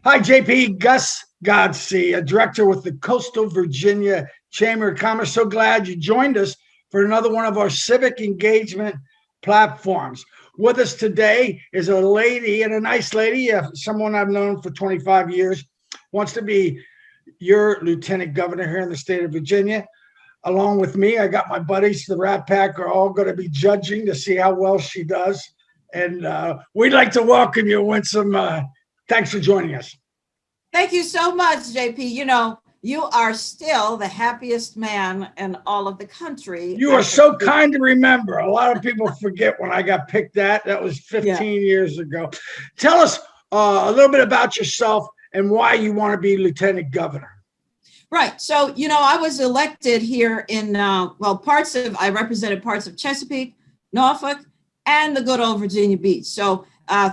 Hi, JP. Gus Godsey, a director with the Coastal Virginia Chamber of Commerce. So glad you joined us for another one of our civic engagement platforms. With us today is a lady, and a nice lady, someone I've known for 25 years, wants to be your lieutenant governor here in the state of Virginia. Along with me, I got my buddies, the Rat Pack, are all going to be judging to see how well she does. And we'd like to welcome you, Winsome. Thanks for joining us. Thank you so much, JP. You know, you are still the happiest man in all of the country. You are so kind to remember. A lot of people forget when I got picked at. That was 15 years ago. Tell us a little bit about yourself and why you want to be lieutenant governor. Right. So, you know, I was elected here in, I represented parts of Chesapeake, Norfolk, and the good old Virginia Beach. So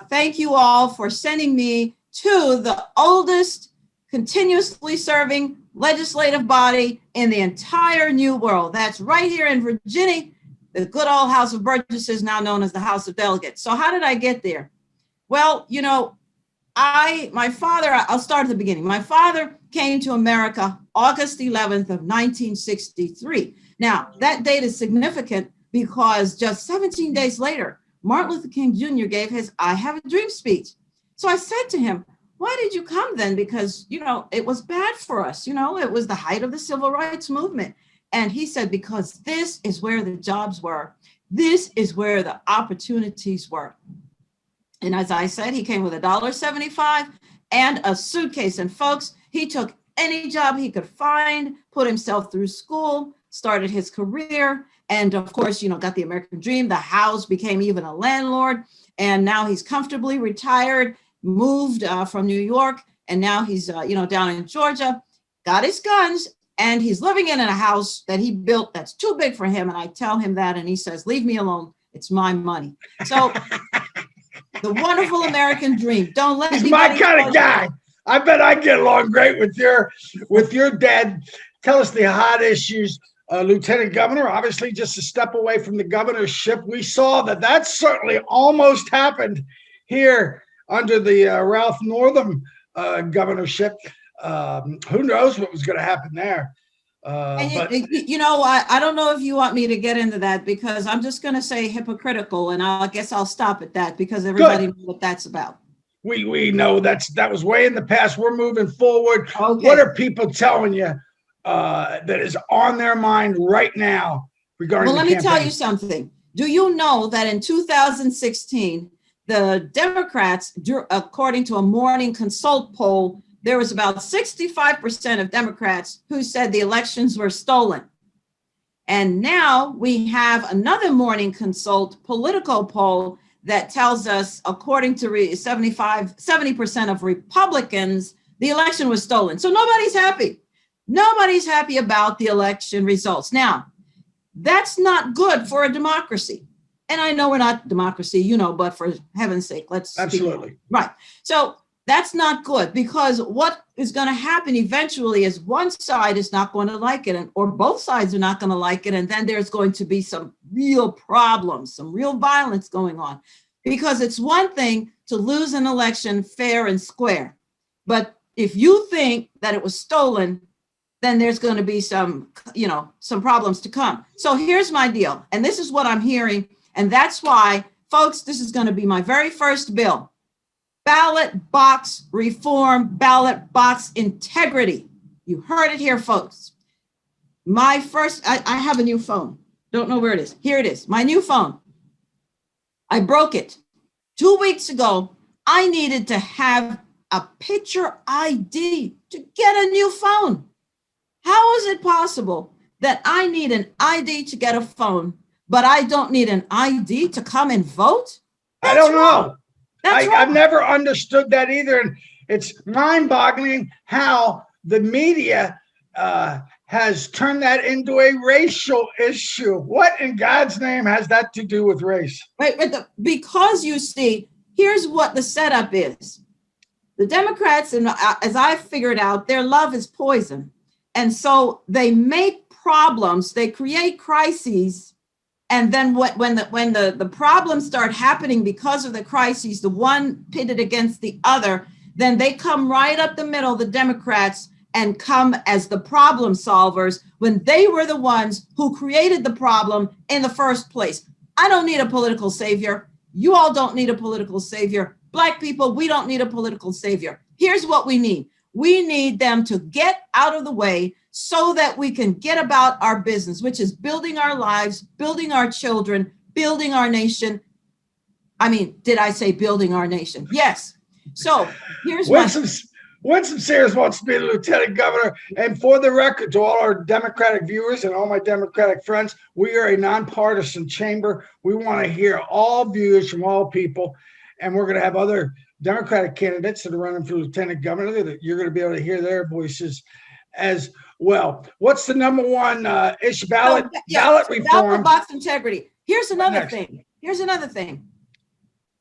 thank you all for sending me to the oldest continuously serving legislative body in the entire New World. That's right here in Virginia, the good old House of Burgesses, now known as the House of Delegates. So how did I get there? Well, you know, I'll start at the beginning. My father came to America August 11th of 1963. Now, that date is significant because just 17 days later, Martin Luther King Jr. gave his I Have a Dream speech. So I said to him, why did you come then? Because, you know, it was bad for us. You know, it was the height of the civil rights movement. And he said, because this is where the jobs were. This is where the opportunities were. And as I said, he came with $1.75 and a suitcase. And folks, he took any job he could find, put himself through school, started his career, and of course, you know, got the American dream. The house, became even a landlord. And now he's comfortably retired, moved from New York. And now he's, down in Georgia, got his guns, and he's living in a house that he built that's too big for him. And I tell him that, and he says, leave me alone. It's my money. So the wonderful American dream. Don't let He's my kind of guy. I bet I get along great with your dad. Tell us the hot issues. Lieutenant governor, obviously just a step away from the governorship. We saw that certainly almost happened here under the Ralph Northam governorship. Who knows what was going to happen there? I don't know if you want me to get into that, because I'm just going to say hypocritical, and I guess I'll stop at that because everybody knows what that's about. We know that was way in the past. We're moving forward. Okay. What are people telling you that is on their mind right now regarding the campaign? Let me tell you something. Do you know that in 2016, the Democrats, according to a Morning Consult poll, there was about 65% of Democrats who said the elections were stolen. And now we have another Morning Consult political poll that tells us, according to 70% of Republicans, the election was stolen. So nobody's happy. Nobody's happy about the election results. Now, that's not good for a democracy. And I know we're not democracy, but for heaven's sake, let's absolutely right. So that's not good, because what is going to happen eventually is one side is not going to like it, or both sides are not going to like it. And then there's going to be some real problems, some real violence going on, because it's one thing to lose an election fair and square. But if you think that it was stolen, then there's going to be some problems to come. So here's my deal. And this is what I'm hearing. And that's why, folks, this is going to be my very first bill. Ballot box reform, ballot box integrity. You heard it here, folks. I have a new phone. Don't know where it is. Here it is, my new phone. I broke it 2 weeks ago. I needed to have a picture ID to get a new phone. How is it possible that I need an ID to get a phone, but I don't need an ID to come and vote? I don't know. I've never understood that either. And it's mind-boggling how the media has turned that into a racial issue. What in God's name has that to do with race? Right, because you see, here's what the setup is. The Democrats, and as I figured out, their love is poison. And so they make problems, they create crises, and then when the problems start happening because of the crises, the one pitted against the other, then they come right up the middle, the Democrats, and come as the problem solvers when they were the ones who created the problem in the first place. I don't need a political savior. You all don't need a political savior. Black people, we don't need a political savior. Here's what we need. We need them to get out of the way so that we can get about our business, which is building our lives, building our children, building our nation. I mean, did I say building our nation? Yes. So here's Winsome Sears wants to be the lieutenant governor. And for the record, to all our Democratic viewers and all my Democratic friends, we are a nonpartisan chamber. We want to hear all views from all people. And we're going to have other Democratic candidates that are running for lieutenant governor that you're going to be able to hear their voices as well. What's the number one issue? Ballot reform. Ballot box integrity. Here's another thing.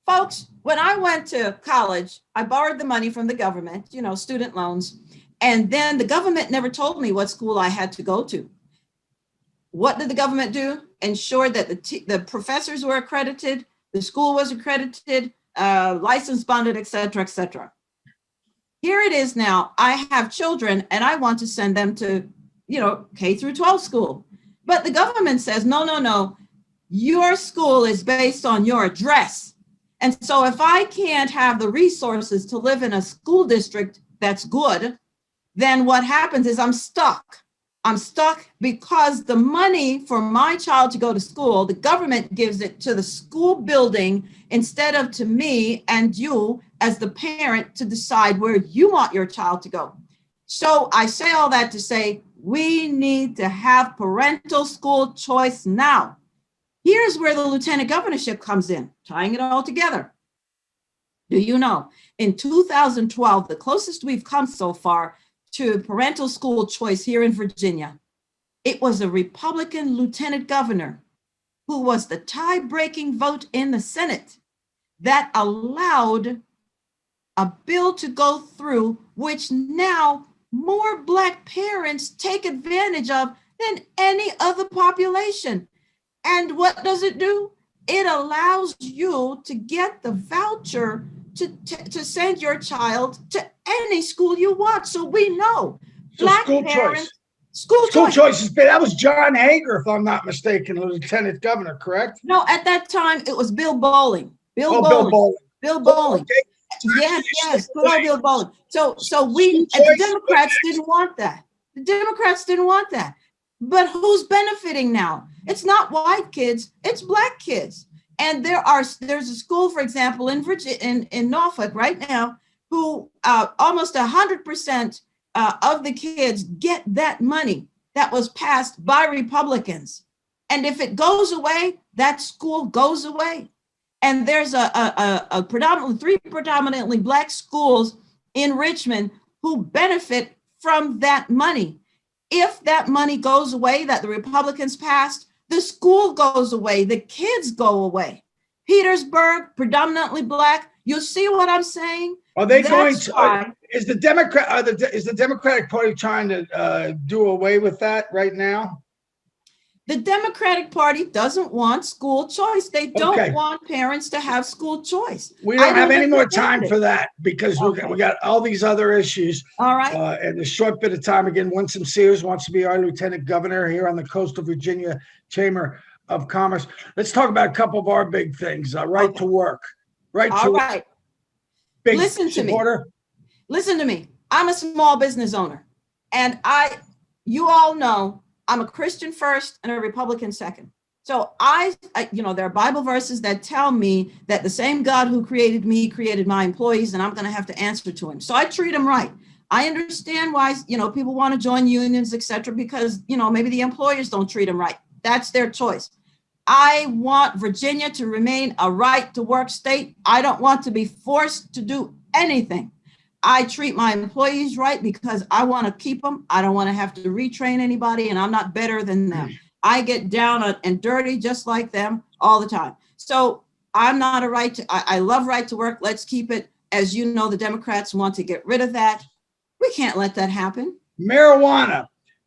Folks, when I went to college, I borrowed the money from the government, student loans, and then the government never told me what school I had to go to. What did the government do? Ensure that the professors were accredited, the school was accredited, licensed, bonded, et cetera, et cetera. Here it is now. I have children and I want to send them to, K through 12 school. But the government says, no, your school is based on your address. And so if I can't have the resources to live in a school district that's good, then what happens is I'm stuck. I'm stuck because the money for my child to go to school, the government gives it to the school building instead of to me and you as the parent to decide where you want your child to go. So I say all that to say we need to have parental school choice now. Here's where the lieutenant governorship comes in, tying it all together. Do you know, in 2012, the closest we've come so far to parental school choice here in Virginia, it was a Republican lieutenant governor who was the tie-breaking vote in the Senate that allowed a bill to go through, which now more Black parents take advantage of than any other population. And what does it do? It allows you to get the voucher to send your child to any school you want. So we know Black parents, school choice. That was John Hager, if I'm not mistaken, lieutenant governor, correct? No, at that time it was Bill Bowling. Bill Bowling. Okay. Yes. Good old Bill Bowling. So the Democrats didn't want that. But who's benefiting now? It's not white kids, it's Black kids. And there's a school, for example, in Virginia, in Norfolk right now, who almost 100% of the kids get that money that was passed by Republicans. And if it goes away, that school goes away. And there's three predominantly Black schools in Richmond who benefit from that money. If that money goes away that the Republicans passed, the school goes away, the kids go away. Petersburg, predominantly Black. You see what I'm saying? Are they going to? Is the Democratic Party trying to do away with that right now? The Democratic Party doesn't want school choice. They don't want parents to have school choice. We don't have any more time for that because we got all these other issues. All right. And a short bit of time again. Winsome Sears wants to be our lieutenant governor here on the coastal Virginia Chamber of Commerce. Let's talk about a couple of our big things. Right to work. Right. Big Listen supporter. Listen to me. I'm a small business owner, and you all know I'm a Christian first and a Republican second. So there are Bible verses that tell me that the same God who created me created my employees, and I'm going to have to answer to him. So I treat them right. I understand why, people want to join unions, et cetera, because, maybe the employers don't treat them right. That's their choice. I want Virginia to remain a right to work state. I don't want to be forced to do anything. I treat my employees right because I want to keep them. I don't want to have to retrain anybody, and I'm not better than them. I get down and dirty just like them all the time. So I'm not I love right to work. Let's keep it. As you know, the Democrats want to get rid of that. We can't let that happen. Marijuana.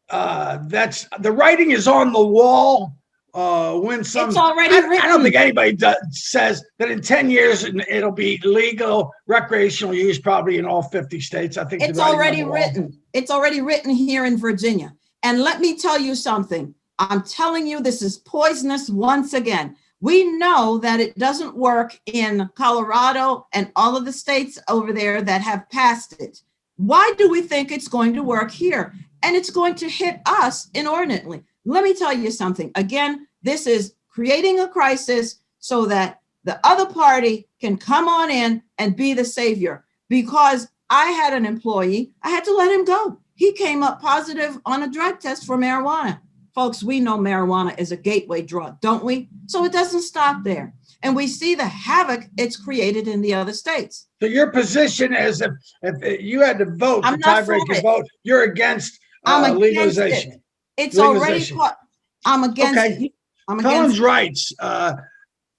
That's the writing is on the wall Winsome. It's already written. I don't think anybody says that in 10 years it'll be legal recreational use probably in all 50 states. I think it's already written. It's already written here in Virginia. And let me tell you something. I'm telling you, this is poisonous once again. We know that it doesn't work in Colorado and all of the states over there that have passed it. Why do we think it's going to work here? And it's going to hit us inordinately. Let me tell you something. Again, this is creating a crisis so that the other party can come on in and be the savior. Because I had an employee, I had to let him go. He came up positive on a drug test for marijuana. Folks, we know marijuana is a gateway drug, don't we? So it doesn't stop there. And we see the havoc it's created in the other states. So your position is if you had to vote, the tiebreaker vote, you're against legalization. It. It's legalization. Already, I'm against it. I'm against Felony Rights.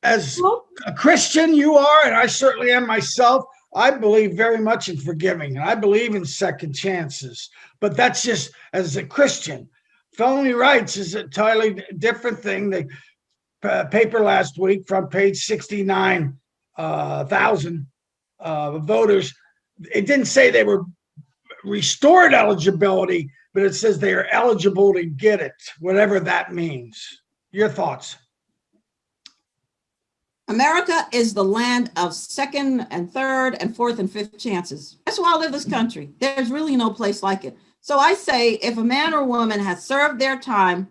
As a Christian you are, and I certainly am myself, I believe very much in forgiving, and I believe in second chances. But that's just as a Christian. Felony rights is a totally different thing. The paper last week, front page, 69,000 voters. It didn't say they were restored eligibility, but it says they are eligible to get it, whatever that means. Your thoughts? America is the land of second and third and fourth and fifth chances. That's why I live this country. There's really no place like it. So I say, if a man or woman has served their time,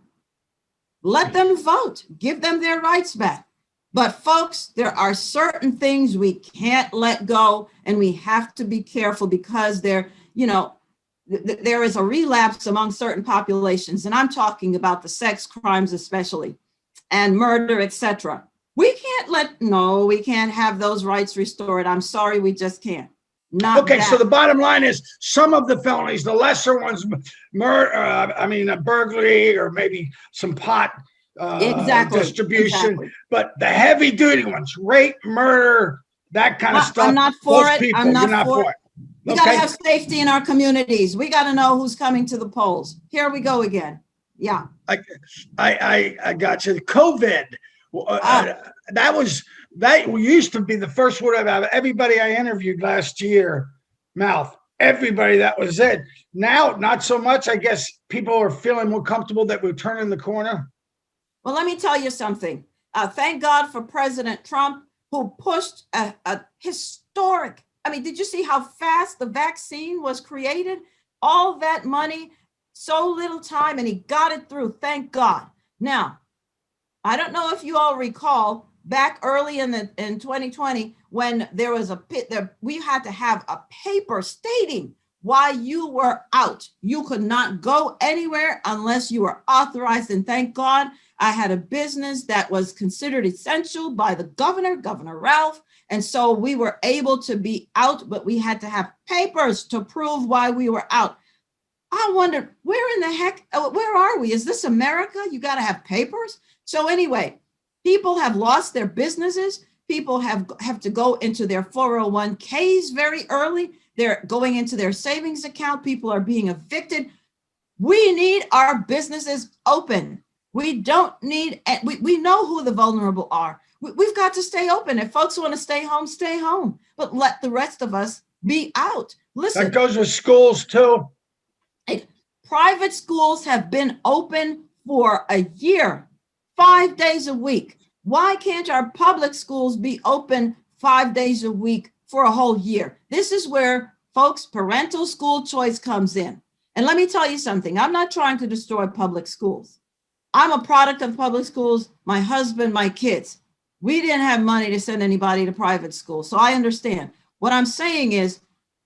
let them vote, give them their rights back. But folks, there are certain things we can't let go, and we have to be careful because there is a relapse among certain populations. And I'm talking about the sex crimes especially, and murder, etc. We can't have those rights restored. I'm sorry, we just can't. So the bottom line is some of the felonies, the lesser ones, burglary or maybe some pot distribution, but the heavy duty ones, rape, murder, that kind of stuff. I'm not for it. I'm not for it. We got to have safety in our communities. We got to know who's coming to the polls. Here we go again. Yeah. I got you. COVID. That used to be the first word I've had. Everybody I interviewed last year, mouth. Everybody, that was it. Now, not so much. I guess people are feeling more comfortable that we're turning the corner. Well, let me tell you something. Thank God for President Trump, who pushed a historic. Did you see how fast the vaccine was created? All that money, so little time, and he got it through. Thank God. Now, I don't know if you all recall back early in 2020 when there was we had to have a paper stating why you were out. You could not go anywhere unless you were authorized. And thank God I had a business that was considered essential by the Governor Ralph. And so we were able to be out, but we had to have papers to prove why we were out. I wondered, where in the heck, where are we? Is this America? You got to have papers. So anyway, people have lost their businesses. People have to go into their 401ks very early. They're going into their savings account. People are being evicted. We need our businesses open. We don't need, we know who the vulnerable are. We've got to stay open. If folks want to stay home, but let the rest of us be out. Listen. That goes with schools too. Private schools have been open for a year, 5 days a week. Why can't our public schools be open 5 days a week for a whole year? This is where, folks, parental school choice comes in. And let me tell you something. I'm not trying to destroy public schools. I'm a product of public schools. My husband, my kids. We didn't have money to send anybody to private school. So I understand. What I'm saying is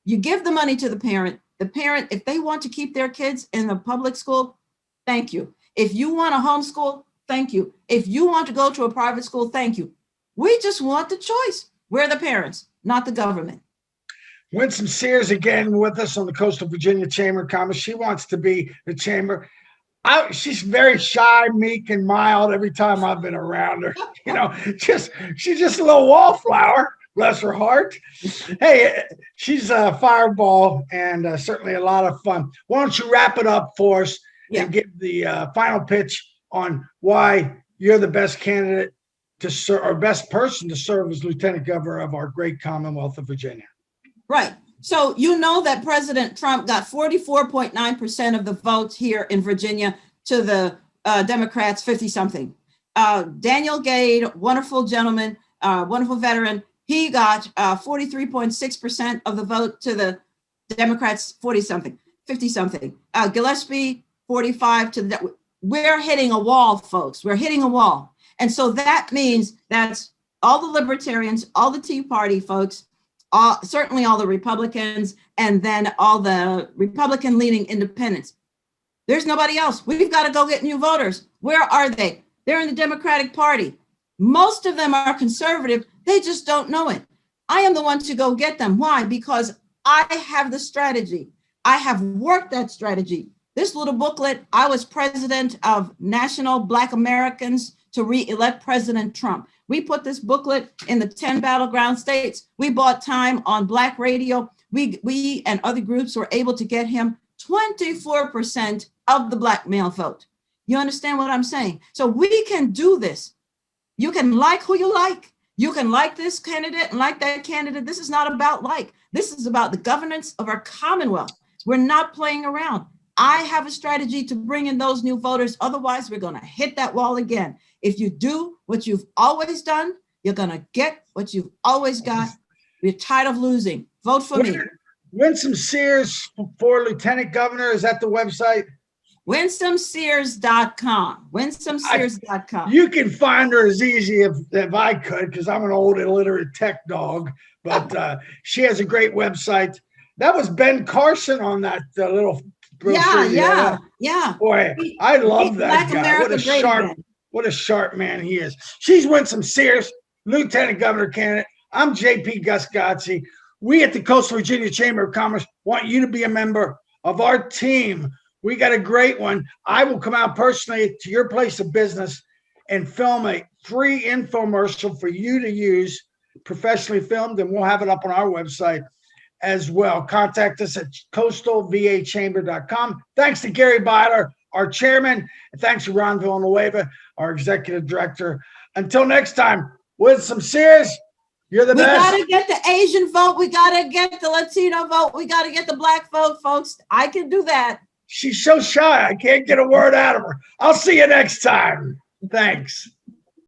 you give the money to the parent. The parent, if they want to keep their kids in the public school, thank you. If you want to homeschool, thank you. If you want to go to a private school, thank you. We just want the choice. We're the parents, not the government. Winsome Sears again with us on the Coastal Virginia Chamber of Commerce. She wants to be the chamber. She's very shy, meek, and mild every time I've been around her. She's just a little wallflower. Bless her heart. Hey, she's a fireball and certainly a lot of fun. Why don't you wrap it up for us and give the final pitch on why you're the best candidate to serve, or best person to serve as Lieutenant Governor of our great Commonwealth of Virginia. Right. So you know that President Trump got 44.9% of the votes here in Virginia to the Democrats, 50-something. Daniel Gade, wonderful gentleman, wonderful veteran, he got 43.6% of the vote to the Democrats, 40-something, 50-something. Gillespie, 45 to the. We're hitting a wall, folks. We're hitting a wall. And so that means that's all the libertarians, all the Tea Party folks, certainly all the Republicans, and then all the Republican-leaning independents. There's nobody else. We've got to go get new voters. Where are they? They're in the Democratic Party. Most of them are conservative. They just don't know it. I am the one to go get them. Why? Because I have the strategy. I have worked that strategy. This little booklet, I was president of National Black Americans to re-elect President Trump. We put this booklet in the 10 battleground states. We bought time on Black radio. We and other groups were able to get him 24% of the Black male vote. You understand what I'm saying? So we can do this. You can like who you like. You can like this candidate and like that candidate. This is not about like. This is about the governance of our Commonwealth. We're not playing around. I have a strategy to bring in those new voters. Otherwise, we're going to hit that wall again. If you do what you've always done, you're going to get what you've always got. We're tired of losing. Vote for me. Winsome Sears for Lieutenant Governor. Is that the website? WinsomeSears.com. WinsomeSears.com. You can find her as easy if I could, because I'm an old illiterate tech dog. But she has a great website. That was Ben Carson on that little brochure. Yeah. Boy, I love that guy. What a sharp man he is. She's Winsome Sears, Lieutenant Governor candidate. I'm JP Gusgazzi. We at the Coastal Virginia Chamber of Commerce want you to be a member of our team. We got a great one. I will come out personally to your place of business and film a free infomercial for you to use, professionally filmed, and we'll have it up on our website as well. Contact us at coastalvachamber.com. Thanks to Gary Byler, our chairman, and thanks to Ron Villanueva, our executive director. Until next time, Winsome Sears, you're the best. We got to get the Asian vote. We got to get the Latino vote. We got to get the Black vote, folks. I can do that. She's so shy. I can't get a word out of her. I'll see you next time. Thanks.